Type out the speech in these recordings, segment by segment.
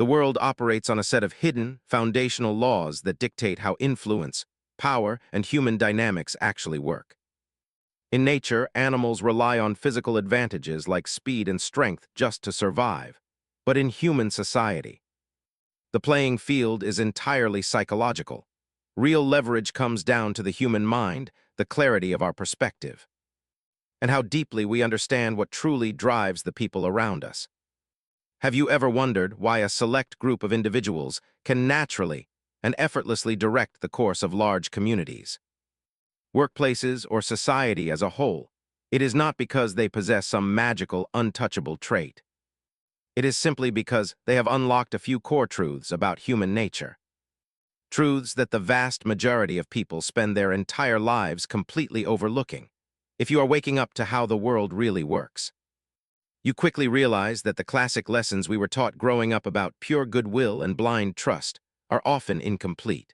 The world operates on a set of hidden, foundational laws that dictate how influence, power, and human dynamics actually work. In nature, animals rely on physical advantages like speed and strength just to survive. But in human society, the playing field is entirely psychological. Real leverage comes down to the human mind, the clarity of our perspective, and how deeply we understand what truly drives the people around us. Have you ever wondered why a select group of individuals can naturally and effortlessly direct the course of large communities, workplaces, or society as a whole? It is not because they possess some magical, untouchable trait. It is simply because they have unlocked a few core truths about human nature. Truths that the vast majority of people spend their entire lives completely overlooking. If you are waking up to how the world really works, you quickly realize that the classic lessons we were taught growing up about pure goodwill and blind trust are often incomplete.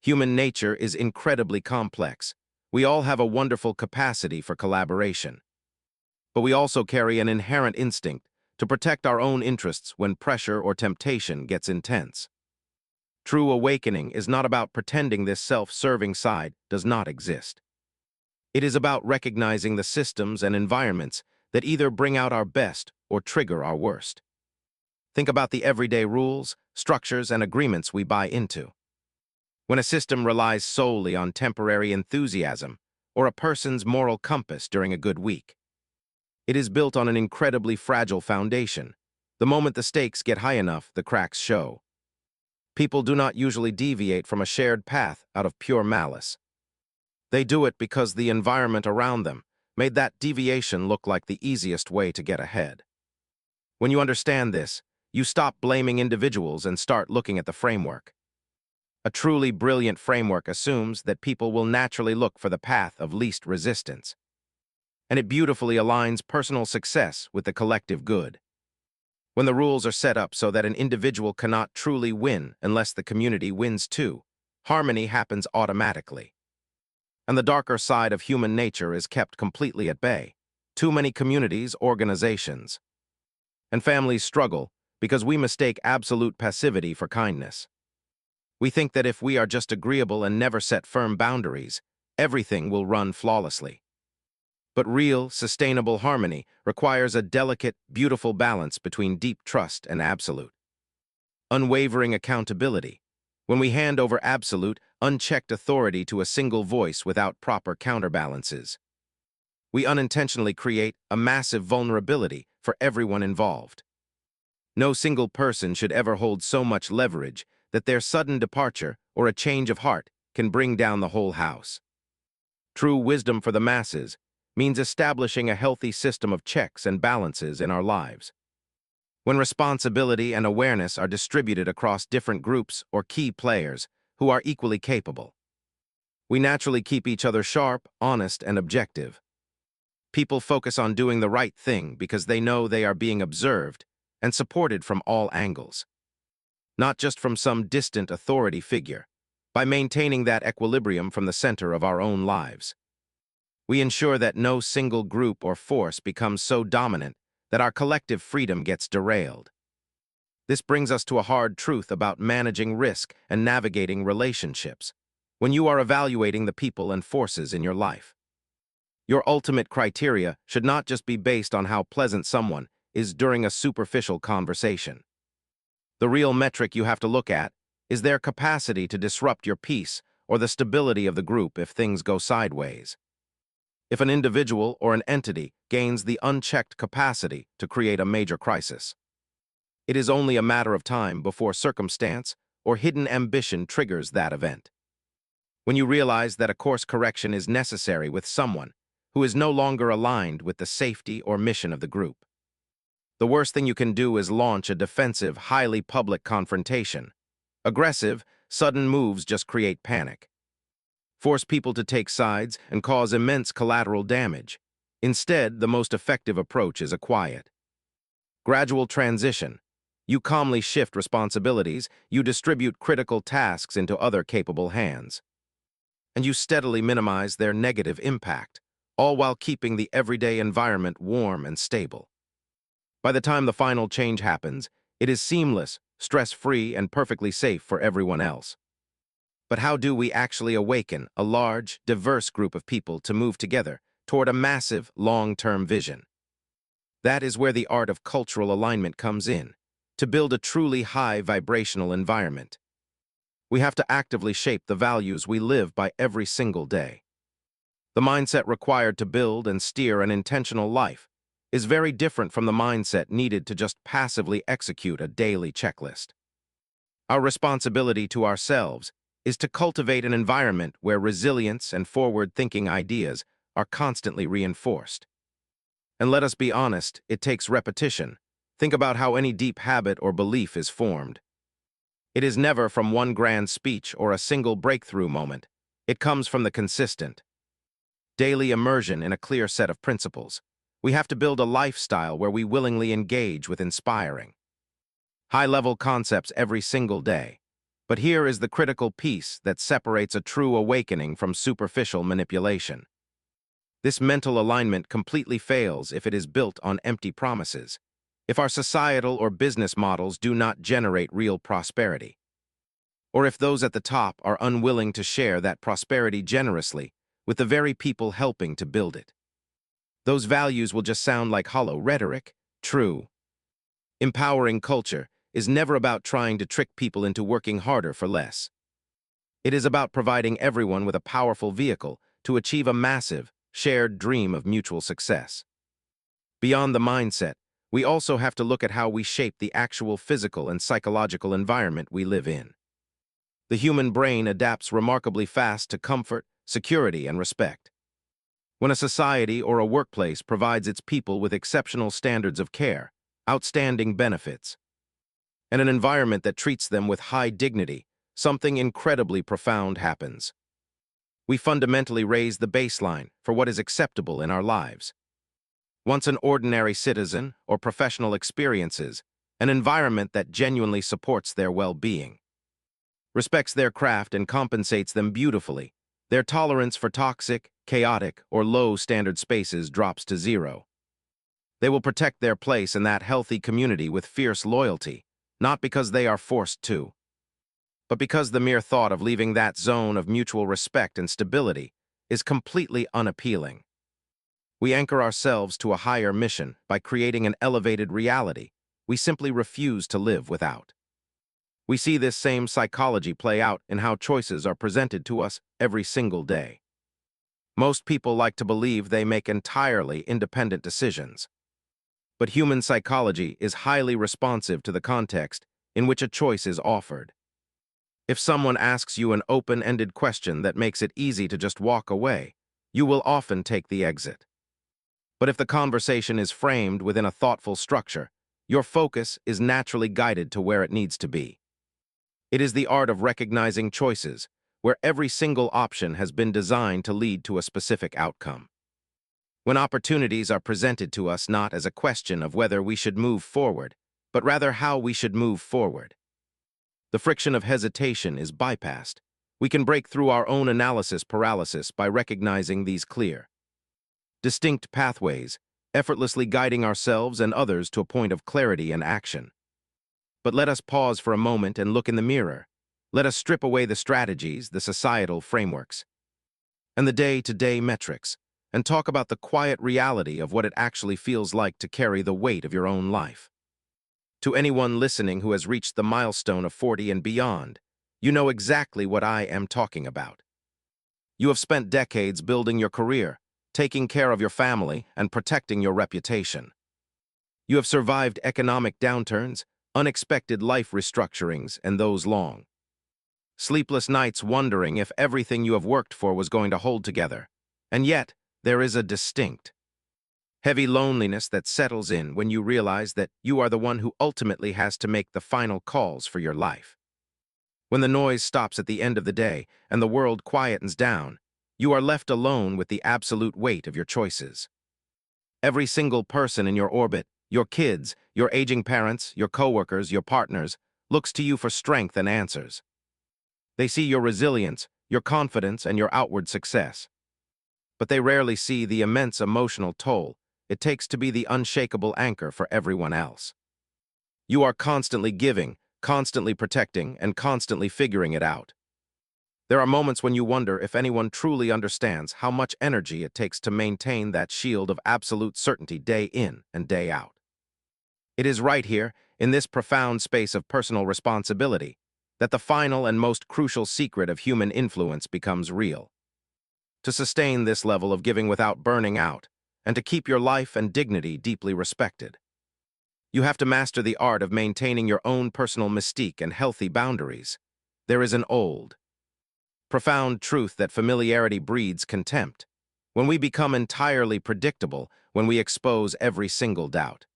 Human nature is incredibly complex. We all have a wonderful capacity for collaboration. But we also carry an inherent instinct to protect our own interests when pressure or temptation gets intense. True awakening is not about pretending this self-serving side does not exist. It is about recognizing the systems and environments that either bring out our best or trigger our worst. Think about the everyday rules, structures, and agreements we buy into. When a system relies solely on temporary enthusiasm or a person's moral compass during a good week, it is built on an incredibly fragile foundation. The moment the stakes get high enough, the cracks show. People do not usually deviate from a shared path out of pure malice. They do it because the environment around them made that deviation look like the easiest way to get ahead. When you understand this, you stop blaming individuals and start looking at the framework. A truly brilliant framework assumes that people will naturally look for the path of least resistance, and it beautifully aligns personal success with the collective good. When the rules are set up so that an individual cannot truly win unless the community wins too, harmony happens automatically. And the darker side of human nature is kept completely at bay. Too many communities, organizations, and families struggle because we mistake absolute passivity for kindness. We think that if we are just agreeable and never set firm boundaries, everything will run flawlessly. But real, sustainable harmony requires a delicate, beautiful balance between deep trust and absolute, unwavering accountability. When we hand over absolute, unchecked authority to a single voice without proper counterbalances, we unintentionally create a massive vulnerability for everyone involved. No single person should ever hold so much leverage that their sudden departure or a change of heart can bring down the whole house. True wisdom for the masses means establishing a healthy system of checks and balances in our lives. When responsibility and awareness are distributed across different groups or key players who are equally capable, we naturally keep each other sharp, honest, and objective. People focus on doing the right thing because they know they are being observed and supported from all angles, not just from some distant authority figure. By maintaining that equilibrium from the center of our own lives, we ensure that no single group or force becomes so dominant that our collective freedom gets derailed. This brings us to a hard truth about managing risk and navigating relationships. When you are evaluating the people and forces in your life, your ultimate criteria should not just be based on how pleasant someone is during a superficial conversation. The real metric you have to look at is their capacity to disrupt your peace or the stability of the group if things go sideways. If an individual or an entity gains the unchecked capacity to create a major crisis, it is only a matter of time before circumstance or hidden ambition triggers that event. When you realize that a course correction is necessary with someone who is no longer aligned with the safety or mission of the group, the worst thing you can do is launch a defensive, highly public confrontation. Aggressive, sudden moves just create panic, force people to take sides, and cause immense collateral damage. Instead, the most effective approach is a quiet, gradual transition. You calmly shift responsibilities, you distribute critical tasks into other capable hands, and you steadily minimize their negative impact, all while keeping the everyday environment warm and stable. By the time the final change happens, It is seamless, stress-free, and perfectly safe for everyone else. But how do we actually awaken a large, diverse group of people to move together toward a massive, long-term vision? That is where the art of cultural alignment comes in, to build a truly high vibrational environment. We have to actively shape the values we live by every single day. The mindset required to build and steer an intentional life is very different from the mindset needed to just passively execute a daily checklist. Our responsibility to ourselves is to cultivate an environment where resilience and forward-thinking ideas are constantly reinforced. And let us be honest, it takes repetition. Think about how any deep habit or belief is formed. It is never from one grand speech or a single breakthrough moment. It comes from the consistent, daily immersion in a clear set of principles. We have to build a lifestyle where we willingly engage with inspiring, high-level concepts every single day. But here is the critical piece that separates a true awakening from superficial manipulation. This mental alignment completely fails if it is built on empty promises, if our societal or business models do not generate real prosperity, or if those at the top are unwilling to share that prosperity generously with the very people helping to build it. Those values will just sound like hollow rhetoric. True, empowering culture is never about trying to trick people into working harder for less. It is about providing everyone with a powerful vehicle to achieve a massive, shared dream of mutual success. Beyond the mindset, we also have to look at how we shape the actual physical and psychological environment we live in. The human brain adapts remarkably fast to comfort, security, and respect. When a society or a workplace provides its people with exceptional standards of care, outstanding benefits, and an environment that treats them with high dignity, something incredibly profound happens. We fundamentally raise the baseline for what is acceptable in our lives. Once an ordinary citizen or professional experiences an environment that genuinely supports their well-being, respects their craft, and compensates them beautifully, their tolerance for toxic, chaotic, or low-standard spaces drops to zero. They will protect their place in that healthy community with fierce loyalty, not because they are forced to, but because the mere thought of leaving that zone of mutual respect and stability is completely unappealing. We anchor ourselves to a higher mission by creating an elevated reality we simply refuse to live without. We see this same psychology play out in how choices are presented to us every single day. Most people like to believe they make entirely independent decisions. But human psychology is highly responsive to the context in which a choice is offered. If someone asks you an open-ended question that makes it easy to just walk away, you will often take the exit. But if the conversation is framed within a thoughtful structure, your focus is naturally guided to where it needs to be. It is the art of recognizing choices, where every single option has been designed to lead to a specific outcome. When opportunities are presented to us not as a question of whether we should move forward, but rather how we should move forward, the friction of hesitation is bypassed. We can break through our own analysis paralysis by recognizing these clear, distinct pathways, effortlessly guiding ourselves and others to a point of clarity and action. But let us pause for a moment and look in the mirror. Let us strip away the strategies, the societal frameworks, and the day-to-day metrics, and talk about the quiet reality of what it actually feels like to carry the weight of your own life. To anyone listening who has reached the milestone of 40 and beyond, you know exactly what I am talking about. You have spent decades building your career, taking care of your family, and protecting your reputation. You have survived economic downturns, unexpected life restructurings, and those long, sleepless nights wondering if everything you have worked for was going to hold together. And yet, there is a distinct, heavy loneliness that settles in when you realize that you are the one who ultimately has to make the final calls for your life. When the noise stops at the end of the day and the world quietens down, you are left alone with the absolute weight of your choices. Every single person in your orbit, your kids, your aging parents, your coworkers, your partners, looks to you for strength and answers. They see your resilience, your confidence, and your outward success. But they rarely see the immense emotional toll it takes to be the unshakable anchor for everyone else. You are constantly giving, constantly protecting, and constantly figuring it out. There are moments when you wonder if anyone truly understands how much energy it takes to maintain that shield of absolute certainty day in and day out. It is right here, in this profound space of personal responsibility, that the final and most crucial secret of human influence becomes real. To sustain this level of giving without burning out, and to keep your life and dignity deeply respected, you have to master the art of maintaining your own personal mystique and healthy boundaries. There is an old, profound truth that familiarity breeds contempt. When we become entirely predictable, when we expose every single doubt,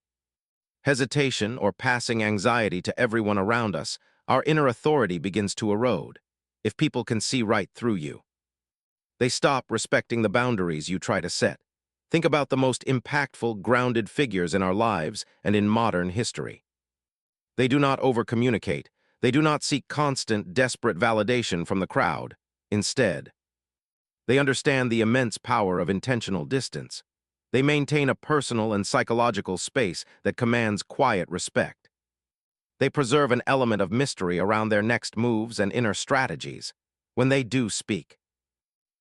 hesitation, or passing anxiety to everyone around us, our inner authority begins to erode. If people can see right through you, they stop respecting the boundaries you try to set. Think about the most impactful, grounded figures in our lives and in modern history. They do not overcommunicate. They do not seek constant, desperate validation from the crowd. Instead, they understand the immense power of intentional distance. They maintain a personal and psychological space that commands quiet respect. They preserve an element of mystery around their next moves and inner strategies. When they do speak,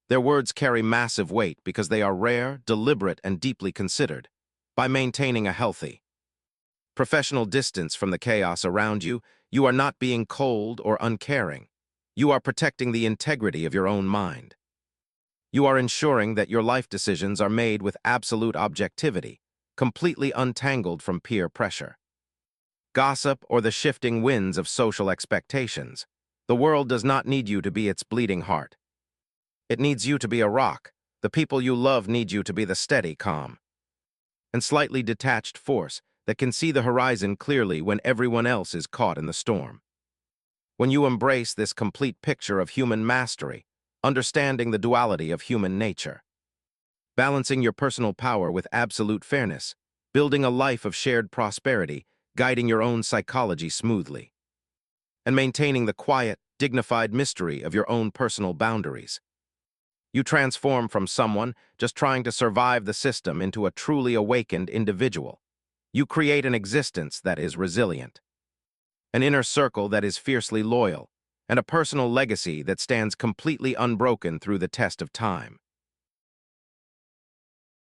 their words carry massive weight because they are rare, deliberate, and deeply considered. By maintaining a healthy, professional distance from the chaos around you, you are not being cold or uncaring. You are protecting the integrity of your own mind. You are ensuring that your life decisions are made with absolute objectivity, completely untangled from peer pressure, gossip, or the shifting winds of social expectations. The world does not need you to be its bleeding heart. It needs you to be a rock. The people you love need you to be the steady, calm, and slightly detached force that can see the horizon clearly when everyone else is caught in the storm. When you embrace this complete picture of human mastery, understanding the duality of human nature, balancing your personal power with absolute fairness, building a life of shared prosperity, guiding your own psychology smoothly, and maintaining the quiet, dignified mystery of your own personal boundaries, you transform from someone just trying to survive the system into a truly awakened individual. You create an existence that is resilient, an inner circle that is fiercely loyal, and a personal legacy that stands completely unbroken through the test of time.